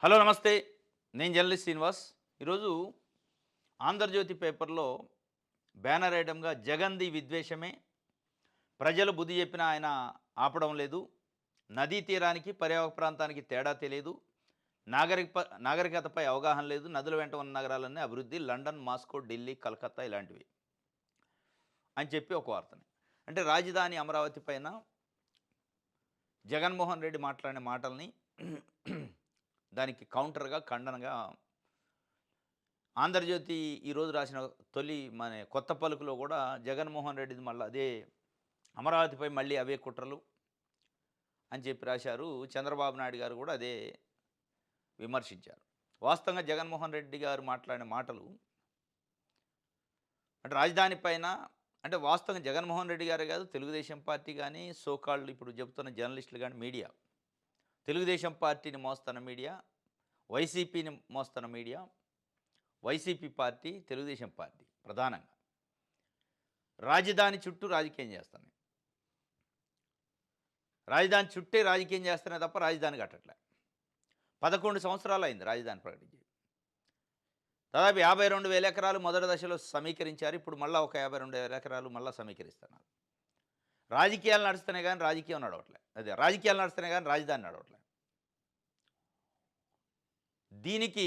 Hello నమస్తే. నేను journalist Srinivas. ఈరోజు 'ఆంధ్రజ్యోతి' పేపర్‌లో బ్యానర్ ఐటెమ్‌గా 'జగన్‌ది విద్వేషమే, ప్రజలు బుద్ధి చెప్పినా ఆయన ఆపడం లేదు. నదీ తీరానికి, పర్యావరణ ప్రాంతానికి తేడా తెలియదు. నాగరికతపై అవగాహన లేదు. నదుల వెంట ఉన్న నగరాలన్నీ అభివృద్ధి. లండన్, మాస్కో, ఢిల్లీ, కలకత్తా ఇలాంటివి' అని చెప్పి ఒక వార్తని. అంటే రాజధాని అమరావతి పైన జగన్మోహన్ రెడ్డి మాట్లాడిన మాటల్ని దానికి కౌంటర్‌గా, ఖండనగా 'ఆంధ్రజ్యోతి' ఈరోజు రాసిన కొత్త పలుకులో కూడా జగన్మోహన్ రెడ్డిది మళ్ళీ అదే అమరావతిపై మళ్ళీ అవే కుట్రలు అని చెప్పి రాశారు. చంద్రబాబు నాయుడు గారు కూడా అదే విమర్శించారు. వాస్తవంగా జగన్మోహన్ రెడ్డి గారు మాట్లాడిన మాటలు అంటే రాజధాని పైన అంటే వాస్తవంగా జగన్మోహన్ రెడ్డి గారే కాదు, తెలుగుదేశం పార్టీ కానీ, సో కాల్డ్ ఇప్పుడు చెబుతున్న జర్నలిస్టులు కానీ, మీడియా, తెలుగుదేశం పార్టీని మోస్తున్న మీడియా, వైసీపీని మోస్తున్న media, YCP party, Telugu Desam party ప్రధానంగా రాజధాని చుట్టూ రాజకీయం చేస్తున్నాయి. రాజధాని చుట్టే రాజకీయం చేస్తున్నాయి తప్ప రాజధాని కట్టట్లే. 11 సంవత్సరాలు అయింది రాజధాని ప్రకటించి. దాదాపు 52,000 ఎకరాలు మొదటి దశలో సమీకరించారు. ఇప్పుడు మళ్ళా ఒక 52,000 ఎకరాలు మళ్ళా సమీకరిస్తున్నారు. రాజకీయాలు నడుస్తున్నాయి కానీ రాజకీయం నడవట్లే. అదే రాజకీయాలు నడుస్తున్నాయి కానీ రాజధాని నడవట్లే. దీనికి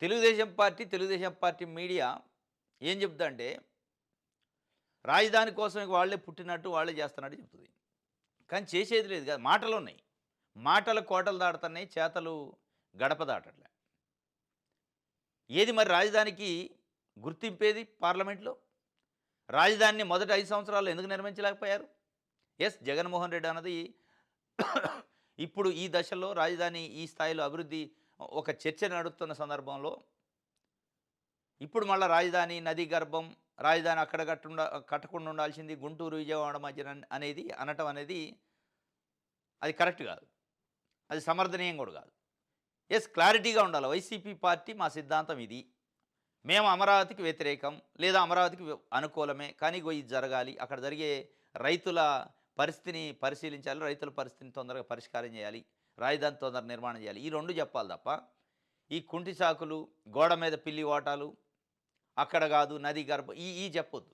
తెలుగుదేశం పార్టీ మీడియా ఏం చెప్తుందంటే రాజధాని కోసం వాళ్ళే పుట్టినట్టు, వాళ్ళే చేస్తున్నట్టు చెప్తుంది. కానీ చేసేది లేదు కదా. మాటలున్నాయి. మాటలు కోటలు దాటుతున్నాయి, చేతలు గడప దాటట్లే. ఏది మరి రాజధానికి గుర్తింపేది పార్లమెంట్లో? రాజధానిని మొదటి 5 సంవత్సరాల్లో ఎందుకు నిర్మించలేకపోయారు? జగన్మోహన్ రెడ్డి అన్నది ఇప్పుడు ఈ దశలో రాజధాని ఈ స్థాయిలో అభివృద్ధి ఒక చర్చ నడుస్తున్న సందర్భంలో ఇప్పుడు మళ్ళా రాజధాని నదీ గర్భం, రాజధాని అక్కడ కట్టకుండా ఉండాల్సింది గుంటూరు, విజయవాడ మధ్యన అనేది అనటం అనేది అది కరెక్ట్ కాదు. అది సమర్థనీయం కూడా కాదు. క్లారిటీగా ఉండాలి. వైసీపీ పార్టీ మా సిద్ధాంతం ఇది. మేము అమరావతికి వ్యతిరేకం లేదా అమరావతికి అనుకూలమే. కానీ ఇది జరగాలి. అక్కడ జరిగే రైతుల పరిస్థితిని పరిశీలించాలి. రైతుల పరిస్థితిని తొందరగా పరిష్కారం చేయాలి. రాజధాని తొందరగా నిర్మాణం చేయాలి. ఈ 2 చెప్పాలి తప్ప ఈ కుంటి సాకులు, గోడ మీద పిల్లి ఓటాలు, అక్కడ కాదు నది గర్భం ఈ చెప్పొద్దు.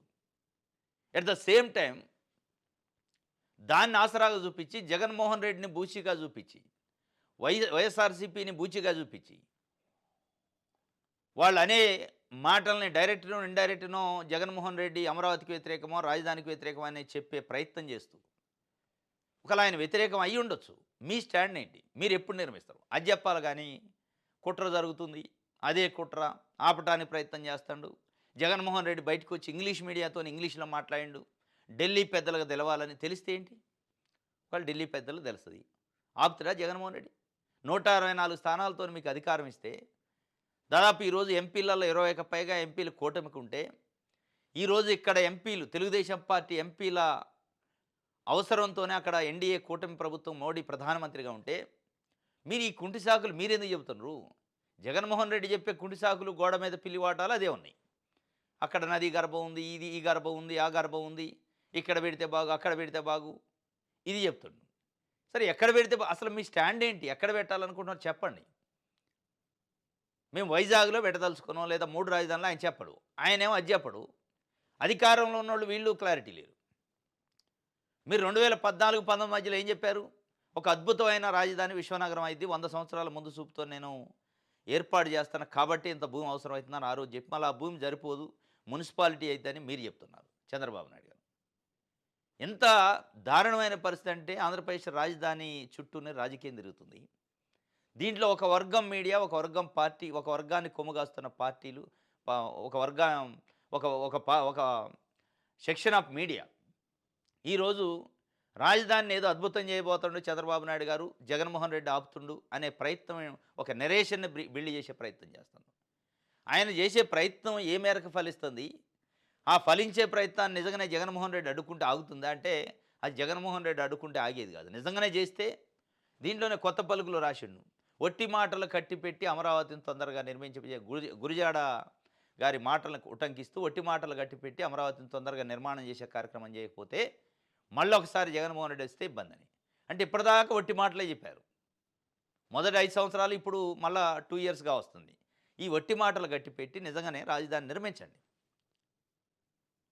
ఎట్ ద సేమ్ టైం దాన్ని ఆసరాగా చూపించి జగన్మోహన్ రెడ్డిని బూచిగా చూపించి వైఎస్ఆర్సీపీని బూచిగా చూపించి వాళ్ళు అనే మాటల్ని డైరెక్ట్నో ఇండైరెక్ట్నో జగన్మోహన్ రెడ్డి అమరావతికి వ్యతిరేకమో రాజధానికి వ్యతిరేకమో అని చెప్పే ప్రయత్నం చేస్తూ ఒకవేళ ఆయన వ్యతిరేకం అయ్యి ఉండొచ్చు. మీ స్టాండ్ ఏంటి? మీరు ఎప్పుడు నిర్మిస్తారు అది చెప్పాలి. కానీ కుట్ర జరుగుతుంది, అదే కుట్ర ఆపటానికి ప్రయత్నం చేస్తాడు. జగన్మోహన్ రెడ్డి బయటకు వచ్చి ఇంగ్లీష్ మీడియాతో ఇంగ్లీష్లో మాట్లాడిండు. ఢిల్లీ పెద్దలకు తెలవాలని తెలిస్తే ఏంటి? వాళ్ళు ఢిల్లీ పెద్దలు తెలుస్తుంది. ఆపుతారా జగన్మోహన్ రెడ్డి? 164 స్థానాలతో మీకు అధికారం ఇస్తే దాదాపు ఈరోజు ఎంపీలలో 20కి పైగా ఎంపీలు కూటమికి ఉంటే ఈరోజు ఇక్కడ ఎంపీలు తెలుగుదేశం పార్టీ ఎంపీల అవసరంతోనే అక్కడ ఎన్డీఏ కూటమి ప్రభుత్వం మోడీ ప్రధానమంత్రిగా ఉంటే మీరు ఈ కుంటి సాకులు మీరెందుకు చెబుతున్నారు? జగన్మోహన్ రెడ్డి చెప్పే కుంటి సాకులు గోడ మీద పిల్లివాటాలు అదే ఉన్నాయి. అక్కడ నది గర్భం ఉంది, ఈ గర్భం ఉంది, ఆ గర్భం ఉంది, ఇక్కడ పెడితే బాగు, అక్కడ పెడితే బాగు, ఇది చెప్తుండు. సరే ఎక్కడ పెడితే అసలు మీ స్టాండ్ ఏంటి? ఎక్కడ పెట్టాలనుకుంటున్నారు చెప్పండి. మేము వైజాగ్లో పెట్టదలుచుకున్నాం లేదా 3 రాజధానులు ఆయన చెప్పడు. ఆయనేమో అది చెప్పడు. అధికారంలో ఉన్నోళ్ళు వీళ్ళు క్లారిటీ లేరు. మీరు 2014-19 మధ్యలో ఏం చెప్పారు? ఒక అద్భుతమైన రాజధాని విశ్వనగరం అయింది, 100 సంవత్సరాల ముందు చూపుతో నేను ఏర్పాటు చేస్తాను కాబట్టి ఇంత భూమి అవసరం అవుతుందని ఆ రోజు చెప్పి మళ్ళీ ఆ భూమి సరిపోదు, మున్సిపాలిటీ అయిద్దని మీరు చెప్తున్నారు చంద్రబాబు నాయుడు గారు. ఎంత దారుణమైన పరిస్థితి అంటే ఆంధ్రప్రదేశ్ రాజధాని చుట్టూనే రాజకీయం తిరుగుతుంది. దీంట్లో ఒక వర్గం మీడియా, ఒక వర్గం పార్టీ, ఒక వర్గాన్ని కొమ్ముగాస్తున్న పార్టీలు, ఒక వర్గం ఒక సెక్షన్ ఆఫ్ మీడియా ఈరోజు రాజధానిని ఏదో అద్భుతం చేయబోతుండు చంద్రబాబు నాయుడు గారు, జగన్మోహన్ రెడ్డి ఆపుతుండు అనే ప్రయత్నం, ఒక నెరేషన్ని బిల్డ్ చేసే ప్రయత్నం చేస్తున్నారు. ఆయన చేసే ప్రయత్నం ఏ మేరకు ఫలిస్తుంది? ఆ ఫలించే ప్రయత్నాన్ని నిజంగానే జగన్మోహన్ రెడ్డి అడ్డుకుంటే ఆగుతుందా అంటే అది జగన్మోహన్ రెడ్డి అడ్డుకుంటే ఆగేది కాదు. నిజంగానే చేస్తే దీంట్లోనే కొత్త పలుకులు రాసిండు. ఒట్టి మాటలు కట్టిపెట్టి అమరావతిని తొందరగా నిర్మించే గురిజాడ గారి మాటలను ఉటంకిస్తూ ఒట్టి మాటలు కట్టిపెట్టి అమరావతిని తొందరగా నిర్మాణం చేసే కార్యక్రమం చేయకపోతే మళ్ళీ ఒకసారి జగన్మోహన్ రెడ్డి వస్తే ఇబ్బంది అని. అంటే ఇప్పటిదాకా ఒట్టి మాటలే చెప్పారు. మొదటి 5 సంవత్సరాలు ఇప్పుడు మళ్ళా 2 ఇయర్స్‌గా వస్తుంది. ఈ వట్టి మాటలు గట్టిపెట్టి నిజంగానే రాజధాని నిర్మించండి.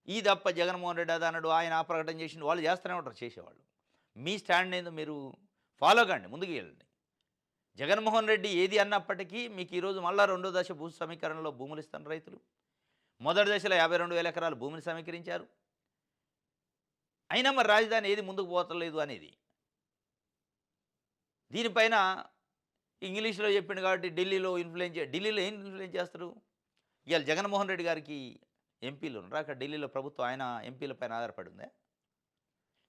ఈ తప్ప జగన్మోహన్ రెడ్డి అదనడు, ఆయన ఆ ప్రకటన చేసిండు, వాళ్ళు చేస్తూనే ఉంటారు చేసేవాళ్ళు. మీ స్టాండ్ ఏందో మీరు ఫాలో కండి, ముందుకు వెళ్ళండి. జగన్మోహన్ రెడ్డి ఏది అన్నప్పటికీ మీకు ఈరోజు మళ్ళా రెండో దశ భూ సమీకరణలో భూములు ఇస్తున్న రైతులు. మొదటి దశలో 52,000 ఎకరాలు భూమిని సమీకరించారు. అయినా మరి రాజధాని ఏది ముందుకు పోతలేదు అనేది. దీనిపైన ఇంగ్లీష్‌లో చెప్పిండు కాబట్టి ఢిల్లీలో ఏం ఇన్‌ఫ్లుయెన్స్ చేస్తారు? ఇయాల జగన్మోహన్ రెడ్డి గారికి ఎంపీలు ఉన్నారా? అక్కడ ఢిల్లీలో ప్రభుత్వం ఆయన ఎంపీల పైన ఆధారపడి ఉందా?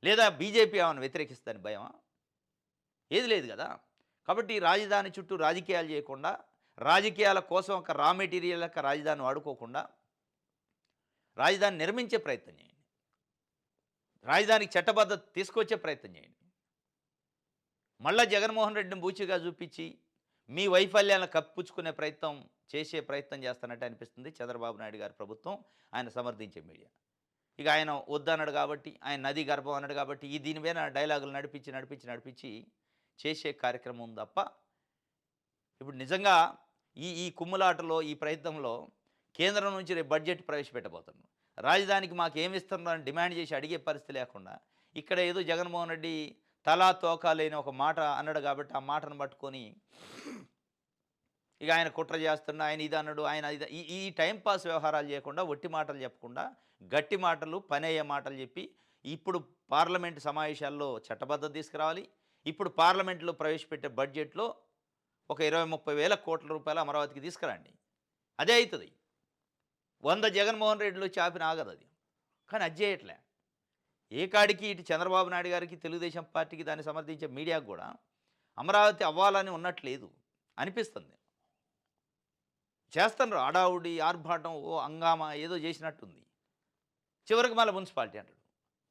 లేదా బీజేపీ ఏమన్నా వ్యతిరేకిస్తదని భయమా? ఏది లేదు గదా! కాబట్టి రాజధాని చుట్టూ రాజకీయాలు చేయకుండా, రాజకీయాల కోసం ఒక రా మెటీరియల్ లెక్క రాజధానిని వాడుకోకుండా, రాజధాని నిర్మించే ప్రయత్నం చేయండి. రాజధానికి చట్టబద్ధత తీసుకొచ్చే ప్రయత్నం చేయండి. మళ్ళా జగన్మోహన్ రెడ్డిని బూచిగా చూపించి, మీ వైఫల్యాలను కప్పిపుచ్చుకునే చేసే ప్రయత్నం చేస్తున్నట్టు అనిపిస్తుంది చంద్రబాబు నాయుడు గారి ప్రభుత్వం, ఆయన సమర్థించే మీడియా. ఇక ఆయన వద్దన్నాడు కాబట్టి, ఆయన నదీ గర్భం అన్నాడు కాబట్టి, దీని మీద డైలాగులు నడిపించి చేసే కార్యక్రమం ఉంది తప్ప, ఇప్పుడు నిజంగా ఈ కుమ్ములాటలో, ఈ ప్రయత్నంలో కేంద్రం నుంచి రేపు బడ్జెట్ ప్రవేశపెట్టబోతున్నాం. రాజధానికి మాకు ఏమి ఇస్తున్నారని డిమాండ్ చేసి అడిగే పరిస్థితి లేకుండా, ఇక్కడ ఏదో జగన్మోహన్ రెడ్డి తలా తోకా లేని ఒక మాట అన్నాడు కాబట్టి, ఆ మాటను పట్టుకొని ఇక ఆయన కుట్ర చేస్తున్నా, ఆయన ఇది అన్నాడు, ఆయన ఇది, ఈ టైం పాస్ వ్యవహారాలు చేయకుండా, ఒట్టి మాటలు చెప్పకుండా, గట్టి మాటలు, పనయ్యే మాటలు చెప్పి, ఇప్పుడు పార్లమెంటు సమావేశాల్లో చట్టబద్ధత తీసుకురావాలి. ఇప్పుడు పార్లమెంట్లో ప్రవేశపెట్టే బడ్జెట్లో ఒక 20-30 వేల కోట్ల రూపాయలు అమరావతికి తీసుకురండి. అదే అవుతుంది. 100 జగన్మోహన్ రెడ్డిలో చాపిన ఆగదు అది. కానీ అది చేయట్లే. ఏ కాడికి ఇటు చంద్రబాబు నాయుడు గారికి, తెలుగుదేశం పార్టీకి, దాన్ని సమర్థించే మీడియాకు కూడా అమరావతి అవ్వాలని ఉన్నట్లేదు అనిపిస్తుంది. చేస్తున్నారు హడావుడి, ఆర్భాటం, హంగామా ఏదో చేసినట్టుంది. చివరికి మళ్ళీ మున్సిపాలిటీ అంటాడు.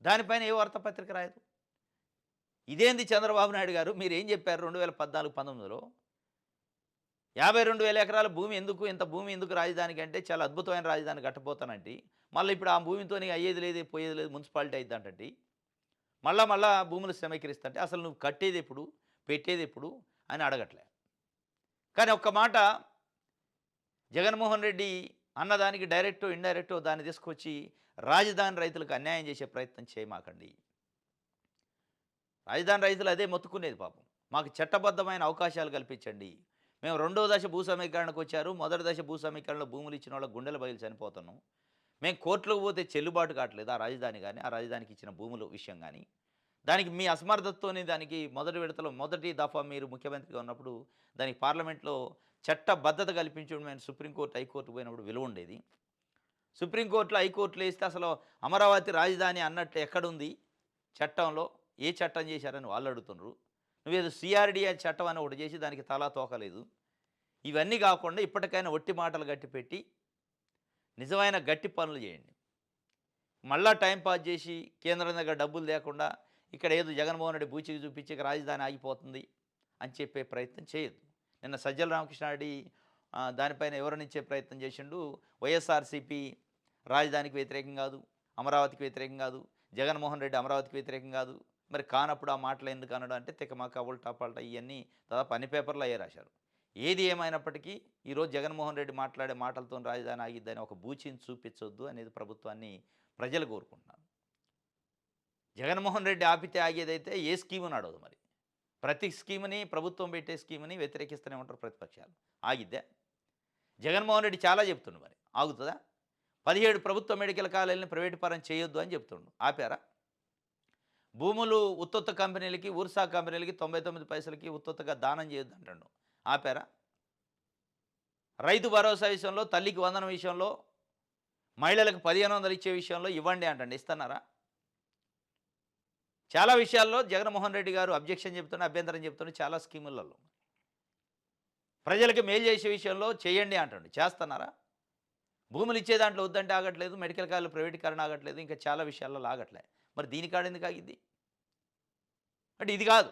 దానిపైన ఏ వార్తాపత్రిక రాయదు. ఇదేంది చంద్రబాబు నాయుడు గారు, మీరు ఏం చెప్పారు 2014-19లో 52,000 ఎకరాల భూమి ఎందుకు, ఇంత భూమి ఎందుకు రాజధానికి అంటే, చాలా అద్భుతమైన రాజధాని కట్టబోతానంటే, మళ్ళీ ఇప్పుడు ఆ భూమితో అయ్యేది లేదు, పోయేది లేదు, మున్సిపాలిటీ అయిద్దంటే, మళ్ళా భూములు సమీకరిస్తుంటే, అసలు నువ్వు కట్టేది ఎప్పుడు, పెట్టేది ఎప్పుడు అని అడగట్లే. కానీ ఒక్క మాట జగన్మోహన్ రెడ్డి అన్నదానికి డైరెక్టో ఇండైరెక్టో దాన్ని తీసుకొచ్చి రాజధాని రైతులకు అన్యాయం చేసే ప్రయత్నం చేయమాకండి. రాజధాని రైతులు అదే మొత్తుకునేది పాపం. మాకు చట్టబద్ధమైన అవకాశాలు కల్పించండి. మేము రెండో దశ భూ సమీకరణకు వచ్చారు, మొదటి దశ భూ సమీకరణలో భూములు ఇచ్చిన వాళ్ళ గుండెలు బయలు చనిపోతున్నాం. మేము కోర్టులకు పోతే చెల్లుబాటు కావట్లేదు ఆ రాజధాని కానీ, ఆ రాజధానికి ఇచ్చిన భూముల విషయం కానీ. దానికి మీ అసమర్థతతోని దానికి మొదటి విడతలో మొదటి దఫా మీరు ముఖ్యమంత్రిగా ఉన్నప్పుడు దానికి పార్లమెంట్లో చట్టబద్ధత కల్పించడం మేము సుప్రీంకోర్టు, హైకోర్టు పోయినప్పుడు విలువ ఉండేది. సుప్రీంకోర్టులో, హైకోర్టులో వేస్తే అసలు అమరావతి రాజధాని అన్నట్టు ఎక్కడుంది చట్టంలో, ఏ చట్టం చేశారని వాళ్ళు అడుగుతున్నారు. నువ్వేదో సిఆర్డిఏ చట్టం అని ఒకటి చేసి దానికి తలా తోకలేదు. ఇవన్నీ కాకుండా ఇప్పటికైనా ఒట్టి మాటలు గట్టిపెట్టి నిజమైన గట్టి పనులు చేయండి. మళ్ళా టైం పాస్ చేసి కేంద్రం దగ్గర డబ్బులు లేకుండా ఇక్కడ ఏదో జగన్మోహన్ రెడ్డి బూచికి చూపించి రాజధాని ఆగిపోతుంది అని చెప్పే ప్రయత్నం చేయొద్దు. నిన్న సజ్జల రామకృష్ణారెడ్డి దానిపైన వివరణించే ప్రయత్నం చేసిండు. వైఎస్ఆర్సీపీ రాజధానికి వ్యతిరేకం కాదు, అమరావతికి వ్యతిరేకం కాదు, జగన్మోహన్ రెడ్డి అమరావతికి వ్యతిరేకం కాదు. మరి కానప్పుడు ఆ మాటలు ఎందుకు అనడం అంటే తికమక ఉల్టా పల్టా ఇవన్నీ దాదాపు అన్ని పేపర్లు అయ్యే రాశారు. ఏది ఏమైనప్పటికీ ఈరోజు జగన్మోహన్ రెడ్డి మాట్లాడే మాటలతో రాజధాని ఆగిద్దని ఒక బూచిని చూపించొద్దు అనేది ప్రభుత్వాన్ని ప్రజలు కోరుకుంటున్నారు. జగన్మోహన్ రెడ్డి ఆపితే ఆగేదైతే ఏ స్కీము నడవదు. మరి ప్రతి స్కీముని, ప్రభుత్వం పెట్టే స్కీముని వ్యతిరేకిస్తూనే ఉంటారు ప్రతిపక్షాలు. ఆగిద్దా? జగన్మోహన్ రెడ్డి చాలా చెప్తుండు, మరి ఆగుతుందా? 17 ప్రభుత్వ మెడికల్ కాలేజీలను ప్రైవేటు పరం చేయొద్దు అని చెప్తుండు. ఆపారా? భూములు ఉత్తొత్త కంపెనీలకి, ఊర్సా కంపెనీలకి 99 పైసలకి ఉత్తొత్తగా దానం చేయొద్దు అంటుండు. ఆపారా? రైతు భరోసా విషయంలో, తల్లికి వందనం విషయంలో, మహిళలకు 1500 ఇచ్చే విషయంలో ఇవ్వండి అంటండి. ఇస్తున్నారా? చాలా విషయాల్లో జగన్మోహన్ రెడ్డి గారు అభ్యంతరం చెప్తున్న చాలా స్కీములలో ప్రజలకు మేలు చేసే విషయంలో చేయండి అంటండి. చేస్తున్నారా? భూములు ఇచ్చే దాంట్లో వద్దంటే ఆగట్లేదు, మెడికల్ కాలేజీలు ప్రైవేటీకరణ ఆగట్లేదు, ఇంకా చాలా విషయాల్లో ఆగట్లే. మరి దీనికాడ ఎందుకు ఆగిద్ది అంటే? ఇది కాదు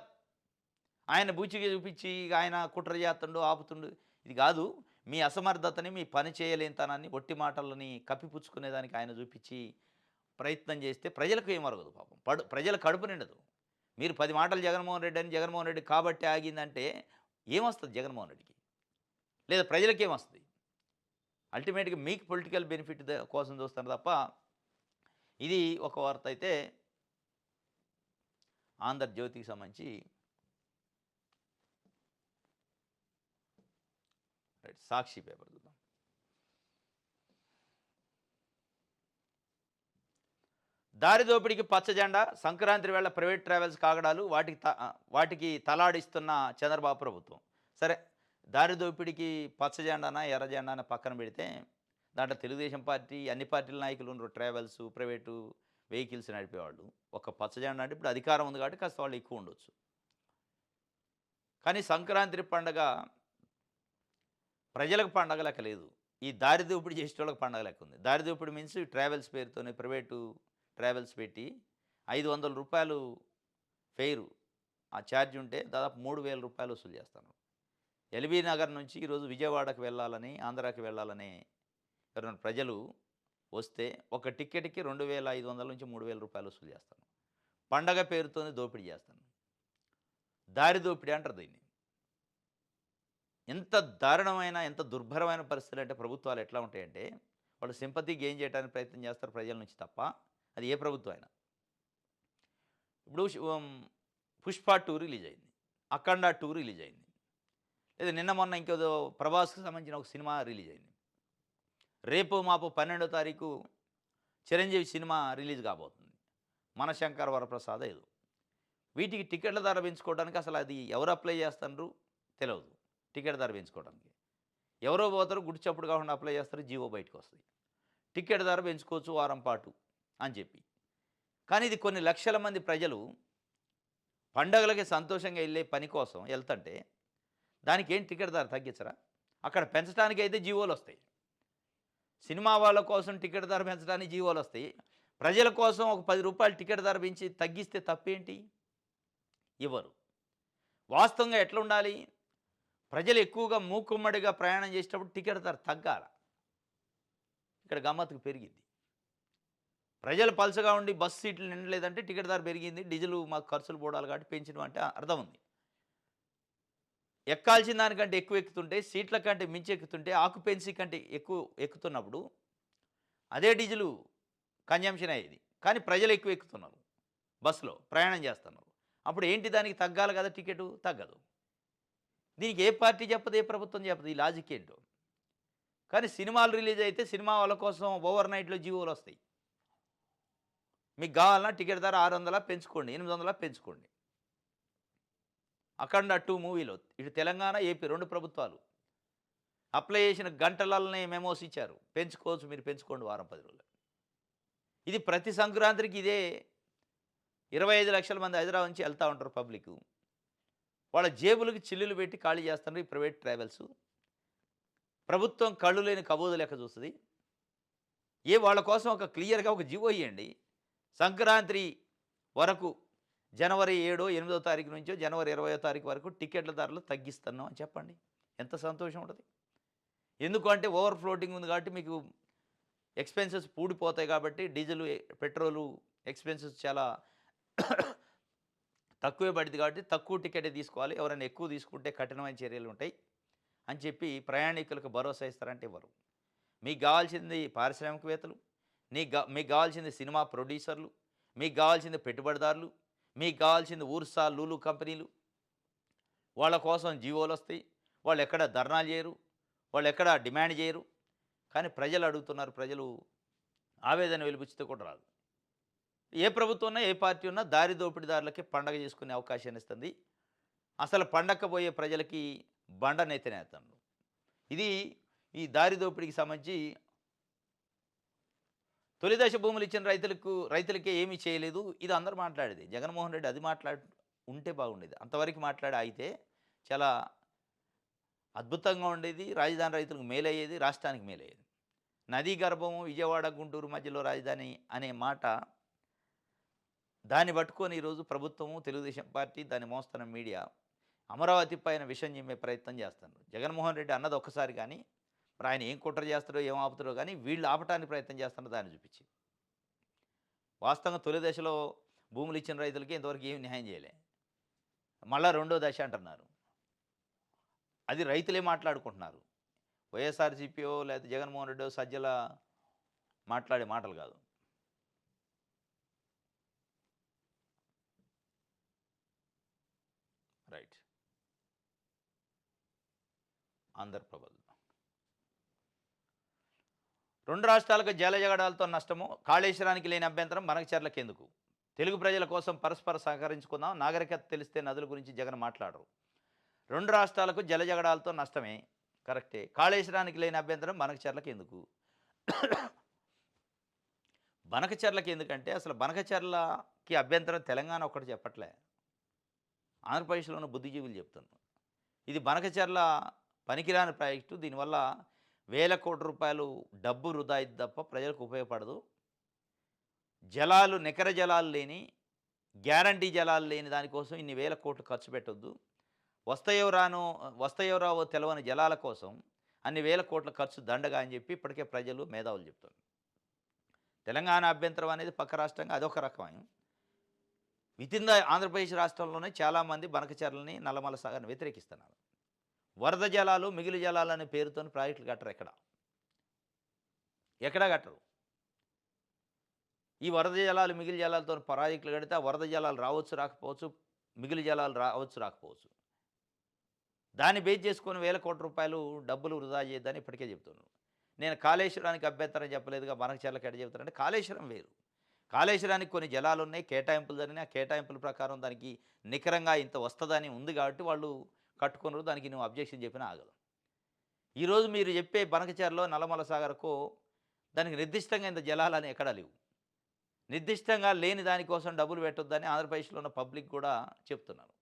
ఆయన బూచిగా చూపించి ఆయన కుట్ర చేస్తుండు, ఆపుతుండు. ఇది కాదు. మీ అసమర్థతని, మీ పని చేయలేనితనాన్ని, ఒట్టి మాటలని కప్పిపుచ్చుకునేదానికి ఆయన చూపించి ప్రయత్నం చేస్తే ప్రజలకు ఏం అరగదు పాపం. ప్రజల కడుపు నిండదు. మీరు 10 మాటలు జగన్మోహన్ రెడ్డి కాబట్టి ఆగిందంటే ఏమొస్తుంది జగన్మోహన్ రెడ్డికి? లేదా ప్రజలకేమొస్తుంది? అల్టిమేట్‌గా మీకు పొలిటికల్ బెనిఫిట్ కోసం చూస్తున్నారు తప్ప, ఇది ఒక వార్త అయితే 'ఆంధ్రజ్యోతి'కి సంబంధించి రైట్. 'సాక్షి' పేపర్ చూద్దాం. దారి దోపిడీకి పచ్చ జెండా, సంక్రాంతి వేళ ప్రైవేట్ ట్రావెల్స్ కాగడాలు, వాటికి తలాడిస్తున్న చంద్రబాబు ప్రభుత్వం. సరే, దారి దోపిడీకి పచ్చ జెండానా, ఎర్ర జెండానా పక్కన పెడితే, దాంట్లో తెలుగుదేశం పార్టీ, అన్ని పార్టీల నాయకులు ఉన్నారు. ట్రావెల్స్, ప్రైవేటు వెహికల్స్ నడిపేవాళ్ళు. ఒక పచ్చ జెండా అంటే ఇప్పుడు అధికారం ఉంది కాబట్టి కాస్త వాళ్ళు ఎక్కువ ఉండొచ్చు. కానీ సంక్రాంతి పండగ ప్రజలకు పండగ లెక్క లేదు. ఈ దారి దోపిడీ చేసేటోళ్ళకి పండగ లెక్క ఉంది. దారి దోపిడీ మీన్స్ ట్రావెల్స్ పేరుతోనే ప్రైవేటు ట్రావెల్స్ పెట్టి రూ. 500 ఫెయిరు ఆ ఛార్జ్ ఉంటే దాదాపు రూ. 3,000 వసూలు చేస్తాను. ఎల్బీ నగర్ నుంచి ఈరోజు విజయవాడకు వెళ్ళాలని, ఆంధ్రాకి వెళ్ళాలని ఎవరైనా ప్రజలు వస్తే ఒక టికెట్‌కి 2,500 నుంచి రూ. 3,000 వసూలు చేస్తాను. పండగ పేరుతోనే దోపిడీ చేస్తాను. దారి దోపిడీ అంటారు దీన్ని. ఎంత దారుణమైన, ఎంత దుర్భరమైన పరిస్థితులు అంటే ప్రభుత్వాలు ఎట్లా ఉంటాయంటే, వాళ్ళు సింపతి గెయిన్ చేయడానికి ప్రయత్నం చేస్తారు ప్రజల నుంచి తప్ప, అది ఏ ప్రభుత్వం అయినా. ఇప్పుడు 'పుష్ప 2' రిలీజ్ అయింది. 'అఖండ 2' రిలీజ్ అయింది. లేదా నిన్న మొన్న ఇంకేదో ప్రభాస్‌కి సంబంధించిన ఒక సినిమా రిలీజ్ అయింది. రేపు మాపు 12వ తారీఖు చిరంజీవి సినిమా రిలీజ్ కాబోతుంది. 'మనశంకర వరప్రసాద్' ఏదో. వీటికి టికెట్ల ధర పెంచుకోవడానికి అసలు అది ఎవరు అప్లై చేస్తున్నారు తెలవదు. టికెట్ ధర పెంచుకోవడానికి. ఎవరో పోతారు, గుడి చప్పుడు కాకుండా అప్లై చేస్తారు, జీవో బయటకు వస్తుంది. టికెట్ ధర పెంచుకోవచ్చు వారం పాటు అని చెప్పి. కానీ ఇది కొన్ని లక్షల మంది ప్రజలు పండగలకి సంతోషంగా వెళ్ళే పని కోసం వెళ్తుంటే, దానికి ఏం టికెట్ ధర తగ్గించరా? అక్కడ పెంచడానికి అయితే జీవోలు వస్తాయి. సినిమా వాళ్ళ కోసం టికెట్ ధర పెంచడానికి జీవోలు వస్తాయి. ప్రజల కోసం ఒక రూ. 10 టికెట్ ధర పెంచి తగ్గిస్తే తప్పేంటి? ఇవ్వరు. వాస్తవంగా ఎట్లా ఉండాలి? ప్రజలు ఎక్కువగా మూకుమ్మడిగా ప్రయాణం చేసేటప్పుడు టికెట్ ధర తగ్గాల. ఇక్కడ గమ్మత్తుకు పెరిగింది. ప్రజలు పలసగా ఉండి బస్సు సీట్లు నిండలేదంటే టికెట్ ధర పెరిగింది, డీజిల్ మాకు ఖర్చులు పోవడాలి కాబట్టి పెంచడం అంటే అర్థం ఉంది. ఎక్కాల్సిన దానికంటే ఎక్కువ ఎక్కుతుంటే, సీట్ల కంటే మించి ఎక్కుతుంటే, ఆక్యుపెన్సీ కంటే ఎక్కువ ఎక్కుతున్నప్పుడు అదే డీజిల్ కన్జంప్షన్ అయ్యేది. కానీ ప్రజలు ఎక్కువ ఎక్కుతున్నారు, బస్సులో ప్రయాణం చేస్తున్నారు. అప్పుడు ఏంటి, దానికి తగ్గాలి కదా టికెట్? తగ్గదు. దీనికి ఏ పార్టీ చెప్పదు, ఏ ప్రభుత్వం చెప్పదు. ఈ లాజిక్ ఏంటో. కానీ సినిమాలు రిలీజ్ అయితే సినిమా వాళ్ళ కోసం ఓవర్ నైట్‌లో జీవోలు వస్తాయి. మీకు కావాలన్నా టికెట్ ధర 600 పెంచుకోండి, 800 పెంచుకోండి. 'అఖండ 2' మూవీలో ఇటు తెలంగాణ, ఏపీ 2 ప్రభుత్వాలు అప్లై చేసిన గంటలనే మెమోస్ ఇచ్చారు. పెంచుకోవచ్చు, మీరు పెంచుకోండి వారం 10 రోజులు. ఇది ప్రతి సంక్రాంతికి ఇదే. 25 లక్షల మంది హైదరాబాద్ నుంచి వెళ్తూ ఉంటారు పబ్లిక్. వాళ్ళ జేబులకి చిల్లులు పెట్టి ఖాళీ చేస్తున్నారు ఈ ప్రైవేట్ ట్రావెల్స్. ప్రభుత్వం కళ్ళు లేని కబోదు లెక్క చూస్తుంది. వాళ్ళ కోసం ఒక క్లియర్గా ఒక జీవో ఇవ్వండి. సంక్రాంతి వరకు జనవరి 7, 8వ తారీఖు నుంచో జనవరి 20వ తారీఖు వరకు టికెట్ల ధరలు తగ్గిస్తున్నాం అని చెప్పండి. ఎంత సంతోషం ఉంటుంది. ఎందుకంటే ఓవర్ ఫ్లోటింగ్ ఉంది కాబట్టి మీకు ఎక్స్పెన్సెస్ పూడిపోతాయి కాబట్టి డీజిల్, పెట్రోలు ఎక్స్పెన్సెస్ చాలా తక్కువే పడింది కాబట్టి తక్కువ టికెటే తీసుకోవాలి. ఎవరైనా ఎక్కువ తీసుకుంటే కఠినమైన చర్యలు ఉంటాయి అని చెప్పి ప్రయాణికులకు భరోసా ఇస్తారంటే ఇవ్వరు. మీకు కావాల్సింది పారిశ్రామికవేత్తలు, మీకు కావాల్సింది సినిమా ప్రొడ్యూసర్లు, మీకు కావాల్సింది పెట్టుబడిదారులు, మీకు కావాల్సింది ఊర్సా, లూలు కంపెనీలు. వాళ్ళ కోసం జీవోలు వస్తాయి. వాళ్ళు ఎక్కడ ధర్నాలు చేయరు, వాళ్ళు ఎక్కడ డిమాండ్ చేయరు. కానీ ప్రజలు అడుగుతున్నారు. ప్రజలు ఆవేదన వెలిబుచ్చితే కూడా రాదు. ఏ ప్రభుత్వం ఉన్నా, ఏ పార్టీ ఉన్నా దారి దోపిడీదారులకి పండగ చేసుకునే అవకాశాన్ని ఇస్తుంది. అసలు పండక్కపోయే ప్రజలకి బండ నెత్తినేస్తాడు. ఇది ఈ దారి దోపిడీకి సంబంధించి తొలి దశ భూములు ఇచ్చిన రైతులకే ఏమీ చేయలేదు. ఇది అందరూ మాట్లాడేది. జగన్మోహన్ రెడ్డి అది ఉంటే బాగుండేది. అంతవరకు మాట్లాడి అయితే చాలా అద్భుతంగా ఉండేది. రాజధాని రైతులకు మేలయ్యేది, రాష్ట్రానికి మేలయ్యేది. నదీ గర్భము విజయవాడ, గుంటూరు మధ్యలో రాజధాని అనే మాట, దాన్ని పట్టుకొని ఈరోజు ప్రభుత్వము, తెలుగుదేశం పార్టీ, దాన్ని మోస్తున్న మీడియా అమరావతి పైన విషం చిమ్మే ప్రయత్నం చేస్తున్నారు. జగన్మోహన్ రెడ్డి అన్నది ఒక్కసారి కానీ, మరి ఆయన ఏం కుట్ర చేస్తారో ఏం ఆపుతారో కానీ వీళ్ళు ఆపటానికి ప్రయత్నం చేస్తున్నారు. దాన్ని చూపించి వాస్తవంగా తొలి దశలో భూములు ఇచ్చిన రైతులకి ఇంతవరకు ఏమి న్యాయం చేయలే. మళ్ళా రెండో దశ అంటున్నారు. అది రైతులే మాట్లాడుకుంటున్నారు. వైఎస్ఆర్‌సీపీయో లేకపోతే జగన్మోహన్ రెడ్డో సజ్జల మాట్లాడే మాటలు కాదు. రైట్. ఆంధ్రప్రభ. 2 రాష్ట్రాలకు జలజగడాలతో నష్టము, కాళేశ్వరానికి లేని అభ్యంతరం మనకచర్లకెందుకు? తెలుగు ప్రజల కోసం పరస్పర సహకరించుకుందాం. నాగరికత తెలిస్తే నదుల గురించి జగన్ మాట్లాడరు. 2 రాష్ట్రాలకు జలజగడాలతో నష్టమే. కరెక్టే. కాళేశ్వరానికి లేని అభ్యంతరం బనకచర్లకెందుకు? బనకచర్లకి ఎందుకంటే అసలు బనకచర్లకి అభ్యంతరం తెలంగాణ ఒక్కటి చెప్పట్లే. ఆంధ్రప్రదేశ్‌లో ఉన్న బుద్ధిజీవులు చెప్తున్నారు. ఇది బనకచర్ల పనికిరాని ప్రాజెక్టు. దీనివల్ల వేల కోట్ల రూపాయలు డబ్బు వృధా అయింది తప్ప ప్రజలకు ఉపయోగపడదు. జలాలు నికర జలాలు లేని, గ్యారంటీ జలాలు లేని దానికోసం ఇన్ని వేల కోట్లు ఖర్చు పెట్టొద్దు. వస్తాయో రావో తెలవని జలాల కోసం అన్ని వేల కోట్ల ఖర్చు దండగా అని చెప్పి ఇప్పటికే ప్రజలు మేధావులు చెప్తున్నారు. తెలంగాణ అభ్యంతరం అనేది పక్క రాష్ట్రంగా అదొక రకమైన. వితిన్ ద ఆంధ్రప్రదేశ్ రాష్ట్రంలోనే చాలామంది బనకచర్లని, నల్లమల సాగర్‌ని వ్యతిరేకిస్తున్నారు. వరద జలాలు, మిగులు జలాలు అనే పేరుతో ప్రాజెక్టులు కట్టరు ఎక్కడా కట్టరు. ఈ వరద జలాలు, మిగులు జలాలతో ప్రాజెక్టులు కడితే ఆ వరద జలాలు రావచ్చు, రాకపోవచ్చు. మిగులు జలాలు రావచ్చు, రాకపోవచ్చు. దాన్ని బేస్ చేసుకొని వేల కోట్ల రూపాయలు డబ్బులు వృధా చేయొద్దని ఇప్పటికే చెప్తున్నాను. నేను కాళేశ్వరానికి అభ్యంతరం చెప్పలేదుగా, బనకచర్లకి ఎట్ట చెప్తానంటే కాళేశ్వరం వేరు. కాళేశ్వరానికి కొన్ని జలాలు ఉన్నాయి, కేటాయింపులు జరిగినాయి. ఆ కేటాయింపుల ప్రకారం దానికి నికరంగా ఇంత వస్తదని ఉంది కాబట్టి వాళ్ళు కట్టుకున్నారు. దానికి నువ్వు అబ్జెక్షన్ చెప్పినా ఆగదు. ఈరోజు మీరు చెప్పే బనకచర్లో, నల్లమల సాగర్‌కో దానికి నిర్దిష్టంగా ఇంత జలాలని ఎక్కడా లేవు. నిర్దిష్టంగా లేని దానికోసం డబ్బులు పెట్టొద్దని ఆంధ్రప్రదేశ్‌లో ఉన్న పబ్లిక్ కూడా చెప్తున్నారు.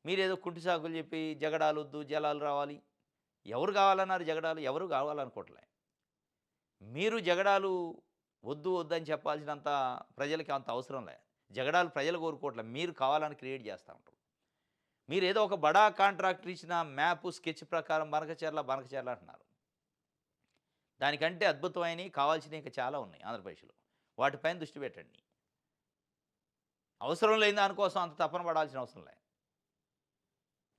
మీరేదో కుంటి సాకులు చెప్పి జగడాలొద్దు, జలాలు రావాలి. ఎవరు కావాలన్నారు జగడాలు? ఎవరు కావాలనుకోవట్లే. మీరు జగడాలు వద్దు వద్దని చెప్పాల్సినంత ప్రజలకి అంత అవసరం లే. జగడాలు ప్రజలు కోరుకోవట్లే. మీరు కావాలని క్రియేట్ చేస్తూ ఉంటారు. మీరేదో ఒక బడా కాంట్రాక్టర్ ఇచ్చిన మ్యాప్, స్కెచ్ ప్రకారం బనకచర్ల అంటున్నారు. దానికంటే అద్భుతమైనవి కావాల్సినవి ఇంకా చాలా ఉన్నాయి ఆంధ్రప్రదేశ్‌లో. వాటిపైన దృష్టి పెట్టండి. అవసరం లేని దానికోసం అంత తపన పడాల్సిన అవసరం లే.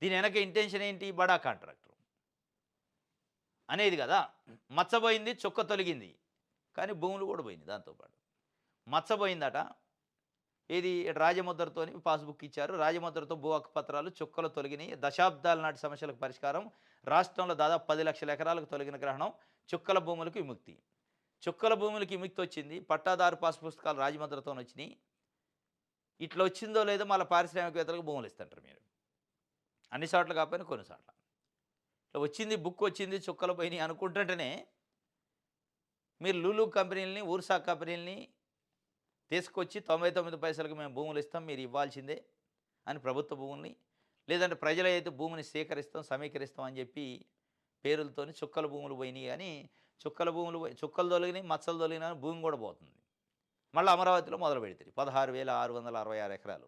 దీని వెనక ఇంటెన్షన్ ఏంటి? బడా కాంట్రాక్టర్ అనేది కదా. మచ్చబోయింది, చుక్క తొలగింది. కానీ భూములు కూడా పోయినాయి దాంతోపాటు. మచ్చబోయిందట. ఇది రాజముద్రతోని పాస్‌బుక్ ఇచ్చారు. రాజముద్రతో భూ హక్కు పత్రాలు చుక్కలు తొలగినాయి. దశాబ్దాల నాటి సమస్యలకు పరిష్కారం. రాష్ట్రంలో దాదాపు 10 లక్షల ఎకరాలకు తొలగిన గ్రహణం. చుక్కల భూములకు విముక్తి. చుక్కల భూములకి విముక్తి వచ్చింది. పట్టాదారు పాస్ పుస్తకాలు రాజముద్రతోని వచ్చినాయి. ఇట్లా వచ్చిందో లేదో మళ్ళీ పారిశ్రామికవేత్తలకు భూములు ఇస్తుంటారు మీరు. అన్ని చోట్ల కాకపోయినా కొన్ని చోట్ల. ఇట్లా వచ్చింది, బుక్ వచ్చింది, చుక్కలు పోయినాయి అనుకుంటుంటేనే మీరు లూలు కంపెనీలని, ఊర్సా కంపెనీలని తీసుకొచ్చి 99 పైసలకు మేము భూములు ఇస్తాం, మీరు ఇవ్వాల్సిందే అని ప్రభుత్వ భూముల్ని, లేదంటే ప్రజలైతే భూమిని సేకరిస్తాం, సమీకరిస్తాం అని చెప్పి పేరులతోని చుక్కల భూములు పోయినాయి. కానీ చుక్కలు తొలగినాయి, మచ్చలు తొలగినాయి, భూమి కూడా పోతుంది. మళ్ళీ అమరావతిలో మొదలు పెడతారు 16,666 ఎకరాలు.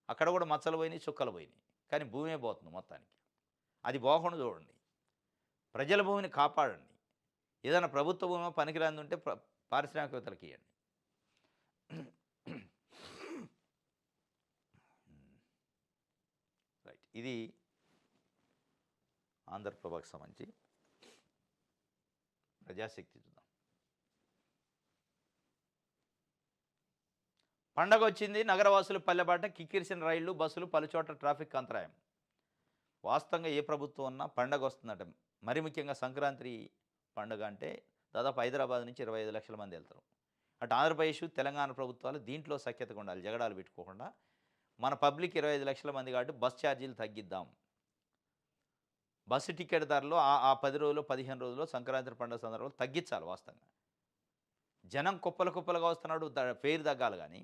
అక్కడ కూడా మచ్చలు పోయినాయి, చుక్కలు పోయినాయి. కానీ భూమే పోతుంది మొత్తానికి. అది పోకుండా చూడండి. ప్రజల భూమిని కాపాడండి. ఏదైనా ప్రభుత్వ భూమి పనికిరాంది ఉంటే పారిశ్రామికవేత్తలకు ఇవ్వండి. రైట్. ఇది ఆంధ్రప్రభకు సంబంధించి ప్రజాశక్తి చూద్దాం. పండగ వచ్చింది, నగరవాసులు పల్లెబాట కిక్కిరిసిన రైళ్లు, బస్సులు, పలుచోట్ల ట్రాఫిక్ అంతరాయం. వాస్తవంగా ఏ ప్రభుత్వం ఉన్నా పండగ వస్తుందట. మరి ముఖ్యంగా సంక్రాంతి పండుగ అంటే దాదాపు హైదరాబాద్ నుంచి 25 లక్షల మంది వెళ్తారు. అటు ఆంధ్రప్రదేశ్, తెలంగాణ ప్రభుత్వాలు దీంట్లో సఖ్యతగా ఉండాలి. జగడాలు పెట్టుకోకుండా మన పబ్లిక్ 25 లక్షల మంది కాబట్టి బస్ ఛార్జీలు తగ్గిద్దాం. బస్సు టికెట్ ధరలో ఆ 10 రోజులు, 15 రోజుల్లో సంక్రాంతి పండుగ సందర్భంలో తగ్గించాలి. వాస్తవంగా జనం కుప్పలుగా వస్తున్నాడు, ఫేర్ తగ్గాలి. కానీ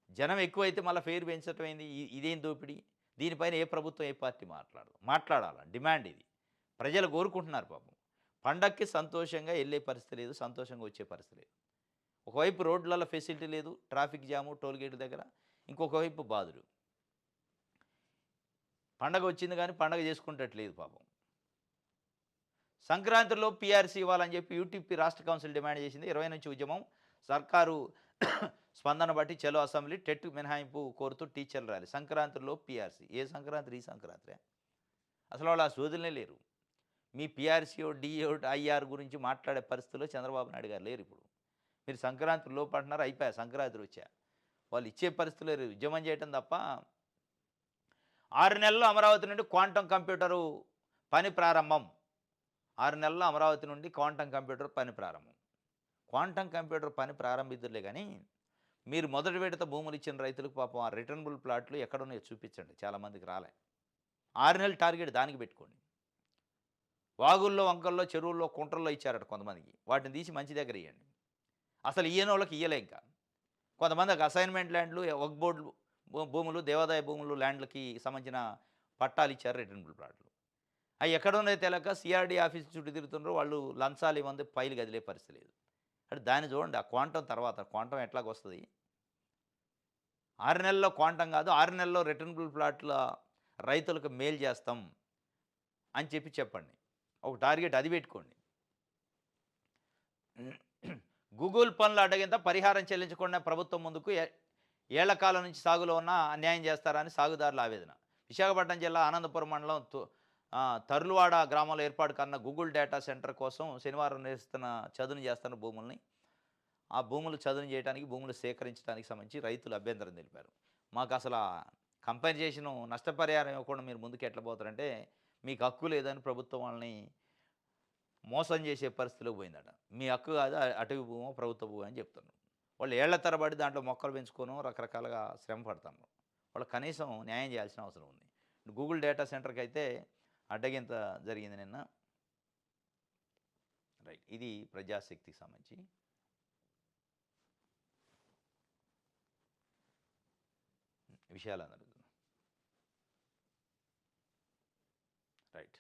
జనం ఎక్కువైతే మళ్ళీ ఫేర్ పెంచడం ఏంది? ఇదేం దోపిడీ? దీనిపైన ఏ ప్రభుత్వం, ఏ పార్టీ మాట్లాడాలి. డిమాండ్ ఇది. ప్రజలు కోరుకుంటున్నారు పాపం. పండక్కి సంతోషంగా వెళ్ళే పరిస్థితి లేదు, సంతోషంగా వచ్చే పరిస్థితి లేదు. ఒకవైపు రోడ్లలో ఫెసిలిటీ లేదు, ట్రాఫిక్ జాము, టోల్ గేట్ దగ్గర. ఇంకొక వైపు బాధలు. పండగ వచ్చింది కానీ పండగ చేసుకుంటట్లేదు పాపం. సంక్రాంతిలో పీఆర్సీ ఇవ్వాలని చెప్పి యూటీపీ రాష్ట్ర కౌన్సిల్ డిమాండ్ చేసింది. 20 నుంచి ఉద్యమం. సర్కారు స్పందన బట్టి చలో అసెంబ్లీ, టెట్ మినహాయింపు కోరుతూ టీచర్లు ర్యాలీ. సంక్రాంతిలో పీఆర్సీ. ఏ సంక్రాంతి? ఈ సంక్రాంతి. అసలు వాళ్ళు ఆ సోదులనే లేరు. మీ పీఆర్సీఓ, డీఓ, ఐఆర్ గురించి మాట్లాడే పరిస్థితిలో చంద్రబాబు నాయుడు గారు లేరు ఇప్పుడు. మీరు సంక్రాంతి లోపు అంటున్నారు, అయిపోయా సంక్రాంతి వచ్చా. వాళ్ళు ఇచ్చే పరిస్థితులు లేరు. ఉద్యమం చేయటం తప్ప 6 నెలల్లో అమరావతి నుండి క్వాంటం కంప్యూటరు పని ప్రారంభం. 6 నెలల్లో అమరావతి నుండి క్వాంటం కంప్యూటర్ పని ప్రారంభం. క్వాంటం కంప్యూటర్ పని ప్రారంభిద్దురులే గానీ, మీరు మొదటి విడత భూములు ఇచ్చిన రైతులకు పాపం ఆ రిటర్నబుల్ ప్లాట్లు ఎక్కడున్నాయో చూపించండి. చాలామందికి రాలే. 6 నెలల టార్గెట్ దానికి పెట్టుకోండి. వాగుల్లో, వంకల్లో, చెరువుల్లో, కుంటల్లో ఇచ్చారట కొంతమందికి. వాటిని తీసి మంచి దగ్గర ఇయ్యండి. అసలు ఇయ్యనోళ్ళకి ఇయ్యలే ఇంకా. కొంతమందికి అసైన్‌మెంట్ ల్యాండ్‌లు, వక్ఫ్ బోర్డులు భూములు, దేవాదాయ భూములు ల్యాండ్‌లకి సంబంధించిన పట్టాలు ఇచ్చారు రిటర్నబుల్ ప్లాట్లు. అయి ఎక్కడున్నాయో తెలవక సీఆర్‌డీ ఆఫీస్ చుట్టూ తిరుగుతున్నారు. వాళ్ళు లంచాలు ఇవ్వందే ఫైల్ కదిలే పరిస్థితి లేదు. అంటే దాన్ని చూడండి. ఆ క్వాంటం తర్వాత క్వాంటం ఎట్లాగొస్తది? 6 నెలల్లో క్వాంటం కాదు, 6 నెలల్లో రిటర్నబుల్ ప్లాట్ల రైతులకు మేలు చేస్తాం అని చెప్పండి. ఒక టార్గెట్ అది పెట్టుకోండి. గూగుల్ పనుల అడ్డగింత పరిహారం చెల్లించకుండా ప్రభుత్వం ముందుకు ఏళ్ల కాలం నుంచి సాగులో ఉన్న అన్యాయం చేస్తారని సాగుదారుల ఆవేదన. విశాఖపట్నం జిల్లా ఆనందపురం మండలం తరులువాడ గ్రామంలో ఏర్పాటు కన్న గూగుల్ డేటా సెంటర్ కోసం శనివారం నిర్వహిస్తున్న చదును చేస్తున్న భూముల్ని ఆ భూములు చదును చేయడానికి, భూములు సేకరించడానికి సంబంధించి రైతులు అభ్యంతరం తెలిపారు. మాకు అసలు కంపెన్సేషను నష్టపరిహారం ఇవ్వకుండా మీరు ముందుకు ఎట్లా పోతారంటే మీకు హక్కు లేదని ప్రభుత్వం వాళ్ళని మోసం చేసే పరిస్థితిలోకి పోయిందట. మీ హక్కు కాదు, అటవీ భూమో ప్రభుత్వ భూమి అని చెప్తున్నారు. వాళ్ళు ఏళ్ల తరబడి దాంట్లో మొక్కలు పెంచుకోను రకరకాలుగా శ్రమ పడుతున్నారు. వాళ్ళు కనీసం న్యాయం చేయాల్సిన అవసరం ఉంది. గూగుల్ డేటా సెంటర్కి అయితే అడ్డగింత జరిగింది నిన్న. రైట్, ఇది ప్రజాశక్తికి సంబంధించి. విషయాలు అందరూ రైట్.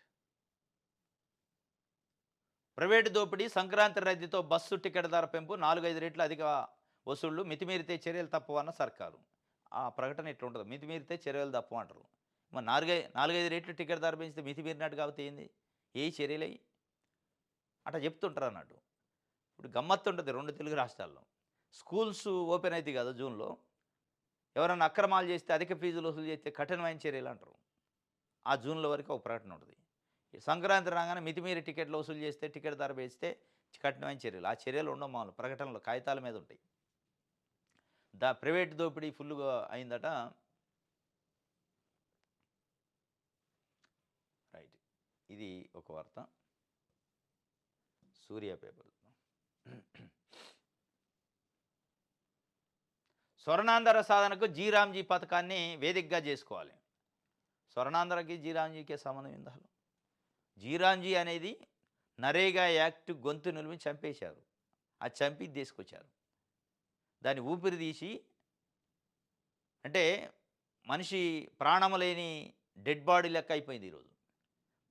ప్రైవేటు దోపిడీ, సంక్రాంతి రద్దీతో బస్సు టికెట్ ధర పెంపు, 4-5 రెట్లు అధిక వసూళ్లు, మితిమీరితే చర్యలు తప్పవన్న సర్కారు. ఆ ప్రకటన ఇట్లా ఉంటుంది. మితిమీరితే చర్యలు తప్పు అంటారు. మరి 4-5 రెట్లు టికెట్ ధర పెంచితే మితిమీరినట్టు కాబట్టి ఏంది? ఏ చర్యలయ్యి అట్లా చెప్తుంటారు అన్నట్టు. ఇప్పుడు గమ్మత్తు ఉంటుంది 2 తెలుగు రాష్ట్రాల్లో. స్కూల్స్ ఓపెన్ అవుతాయి కదా జూన్లో. ఎవరైనా అక్రమాలు చేస్తే, అధిక ఫీజులు వసూలు చేస్తే కఠినమైన చర్యలు అంటారు. ఆ జూన్లో వరకు ఒక ప్రకటన ఉంటుంది. సంక్రాంతి రాగానే మితిమీరి టికెట్లు వసూలు చేస్తే, టికెట్ ధర పెంచితే కఠినమైన చర్యలు. ఆ చర్యలు ఉండవు, మామూలు ప్రకటనలు కాగితాల మీద ఉంటాయి. ప్రైవేట్ దోపిడీ ఫుల్గా అయిందట. రైట్, ఇది ఒక వార్త. సూర్య పేపర్. స్వర్ణాంధ్ర సాధనకు జీరామ్జీ పథకాన్ని వేదికగా చేసుకోవాలి. స్వర్ణాంధ్రకి జీరామ్జీకే సంబంధం ఏంది అసలు? జీరామ్జీ అనేది నరేగా యాక్ట్ గొంతు నిలిమి చంపేశారు. ఆ చంపి తీసుకొచ్చారు. దాన్ని ఊపిరి తీసి, అంటే మనిషి ప్రాణము లేని డెడ్ బాడీ లెక్క అయిపోయింది ఈరోజు.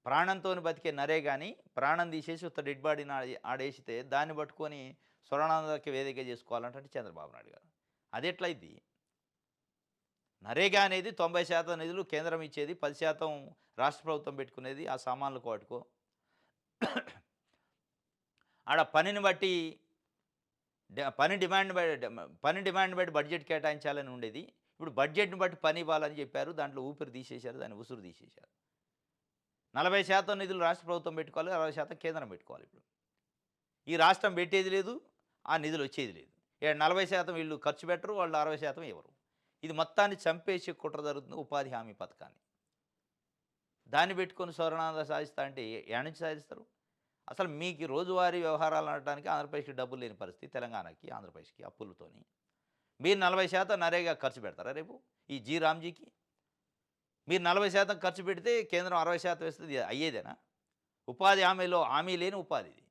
ప్రాణంతో బతికే నరేగాని ప్రాణం తీసేసి ఒక డెడ్ బాడీని ఆడేసితే దాన్ని పట్టుకొని స్వర్ణాంధ్రకి వేదిక చేసుకోవాలంటే చంద్రబాబు నాయుడు గారు. అది ఎట్లయింది? నరేగా అనేది 90% నిధులు కేంద్రం ఇచ్చేది, 10% రాష్ట్ర ప్రభుత్వం పెట్టుకునేది. ఆ సామాన్లకు వాటికో ఆడ పనిని బట్టి పని డిమాండ్ బట్టి బడ్జెట్ కేటాయించాలని ఉండేది. ఇప్పుడు బడ్జెట్ని బట్టి పని ఇవ్వాలని చెప్పారు. దాంట్లో ఊపిరి తీసేశారు, దాన్ని ఉసురు తీసేశారు. 40% నిధులు రాష్ట్ర ప్రభుత్వం పెట్టుకోవాలి, 60% కేంద్రం పెట్టుకోవాలి. ఇప్పుడు ఈ రాష్ట్రం పెట్టేది లేదు, ఆ నిధులు వచ్చేది లేదు. 40% వీళ్ళు ఖర్చు పెట్టరు, వాళ్ళు 60% ఇవ్వరు. ఇది మొత్తాన్ని చంపేసి కుట్ర జరుగుతుంది ఉపాధి హామీ పథకాన్ని. దాన్ని పెట్టుకొని స్వర్ణాంధ్ర సాధిస్తా అంటే ఎక్కడి నుంచి సాధిస్తారు? అసలు మీకు రోజువారీ వ్యవహారాలు అనడానికి ఆంధ్రప్రదేశ్కి డబ్బులు లేని పరిస్థితి, తెలంగాణకి ఆంధ్రప్రదేశ్కి అప్పులతోని. మీరు 40% నరేగా ఖర్చు పెడతారా రేపు ఈ రామ్జీకి? మీరు 40% ఖర్చు పెడితే కేంద్రం 60% వేస్తుంది. అయ్యేదేనా? ఉపాధి హామీలో హామీ లేని ఉపాధి ఇది,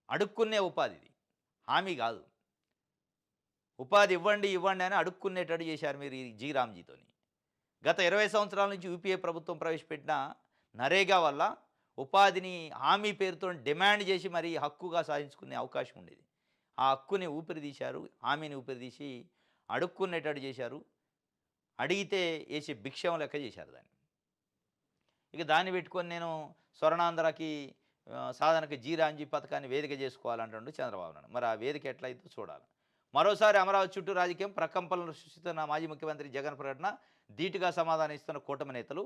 అడుక్కునే ఉపాధి ఇది, హామీ కాదు. ఉపాధి ఇవ్వండి అని అడుక్కునేటట్టు చేశారు మీరు ఈ రామ్జీతోని. గత 20 సంవత్సరాల నుంచి యూపీఏ ప్రభుత్వం ప్రవేశపెట్టిన నరేగా వల్ల ఉపాధిని హామీ పేరుతో డిమాండ్ చేసి మరి హక్కుగా సాధించుకునే అవకాశం ఉండేది. ఆ హక్కుని ఊపిరి తీశారు, హామీని ఊపిరి తీసి అడుక్కునేటట్టు చేశారు. అడిగితే వేసే భిక్షం లెక్క చేశారు దాన్ని. ఇక దాన్ని పెట్టుకొని నేను స్వర్ణాంధ్రకి సాధనకి రామ్జీ పథకాన్ని వేదిక చేసుకోవాలంటుండు చంద్రబాబు నాయుడు. మరి ఆ వేదిక ఎట్లయితే చూడాలి. మరోసారి అమరావతి చుట్టూ రాజకీయం, ప్రకంపనలు సృష్టిస్తున్న మాజీ ముఖ్యమంత్రి జగన్ ప్రకటన ధీటుగా సమాధానం ఇస్తున్న కూటమి నేతలు.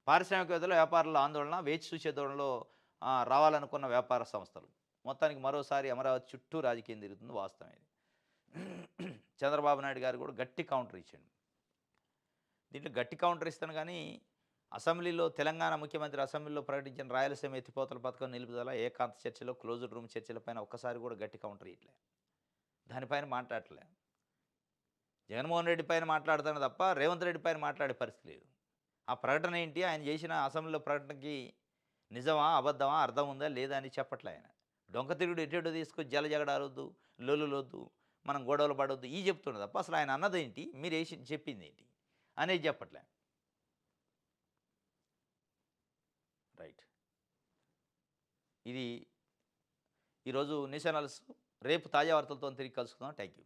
పారిశ్రామికవేత్తలు, వ్యాపారుల ఆందోళన, వేచి చూసే ధోరణిలో రావాలనుకున్న వ్యాపార సంస్థలు. మొత్తానికి మరోసారి అమరావతి చుట్టూ రాజకీయం తిరుగుతుంది, వాస్తవం ఇది. చంద్రబాబు నాయుడు గారు కూడా గట్టి కౌంటర్ ఇచ్చాడు. దీంట్లో గట్టి కౌంటర్ ఇస్తాను కానీ అసెంబ్లీలో తెలంగాణ ముఖ్యమంత్రి అసెంబ్లీలో ప్రకటించిన రాయలసీమ ఎత్తిపోతల పథకం నిలుపుదల, ఏకాంత చర్చలో, క్లోజ్డ్ రూమ్ చర్చలపైన ఒక్కసారి కూడా గట్టి కౌంటర్ ఇట్లే, దానిపైన మాట్లాడలే. జగన్మోహన్ రెడ్డి పైన మాట్లాడతాను తప్ప రేవంత్ రెడ్డి పైన మాట్లాడే పరిస్థితి లేదు. ఆ ప్రకటన ఏంటి, ఆయన చేసిన అసెంబ్లీలో ప్రకటనకి నిజమా అబద్ధమా అర్థం ఉందా లేదా అని చెప్పట్లే ఆయన. డొంక తిరుగుడు ఎటు తీసుకొచ్చి జగడాలొద్దు, లొల్లులొద్దు, మనం గొడవలు పడొద్దు ఈ చెప్తుండే తప్ప అసలు ఆయన అన్నదేంటి, మీరు వేసి చెప్పింది ఏంటి అనేది చెప్పట్లే. రైట్, ఇది ఈరోజు న్యూస్ అనాలిసిస్. రేపు తాజా వార్తలతో తిరిగి కలుసుకుందాం. Thank you.